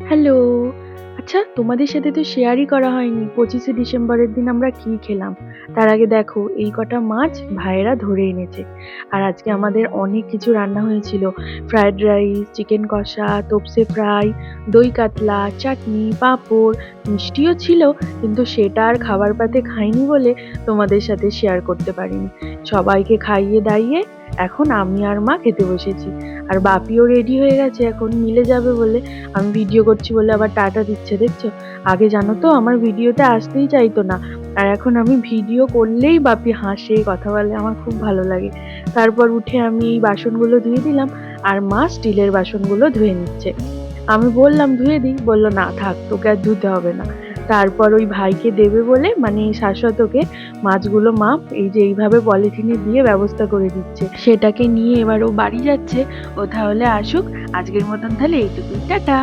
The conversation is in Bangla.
হ্যালো। আচ্ছা, তোমাদের সাথে তো শেয়ারই করা হয়নি 25শে ডিসেম্বরের দিন আমরা কি খেলাম। তার আগে দেখো এই কটা মাছ ভাইয়েরা ধরে এনেছে। আর আজকে আমাদের অনেক কিছু রান্না হয়েছিল। ফ্রাইড রাইস, চিকেন কষা, তোপসে ফ্রাই, দই কাতলা, চাটনি, পাঁপড়, মিষ্টিও ছিল। কিন্তু সেটা আর খাবার পাতে খাইনি বলে তোমাদের সাথে শেয়ার করতে পারিনি। সবাইকে খাইয়ে দাইয়ে এখন আমি আর মা খেতে বসেছি। আর বাপিও রেডি হয়ে গেছে এখন মিলে যাবে বলে। আমি ভিডিও করছি বলে আবার টাটা দিচ্ছে, দেখছো? আগে জানো তো আমার ভিডিওতে আসতেই চাইতো না, আর এখন আমি ভিডিও করলেই বাপি হাসে, কথা বলে, আমার খুব ভালো লাগে। তারপর উঠে আমি এই বাসনগুলো ধুয়ে দিলাম, আর মা স্টিলের বাসনগুলো ধুয়ে নিচ্ছে। আমি বললাম ধুয়ে দিই, বললো না থাক, তোকে আর ধুতে হবে না। তারপর ওই ভাইকে দেবে বলে, মানে শাশ্বতকে, মাছগুলো মা এই যে এইভাবে পলিথিনে দিয়ে ব্যবস্থা করে দিচ্ছে, সেটাকে নিয়ে এবার ও বাড়ি যাচ্ছে। ও তাহলে আসুক, আজকের মতন তাহলে এইটুকুই, টাটা।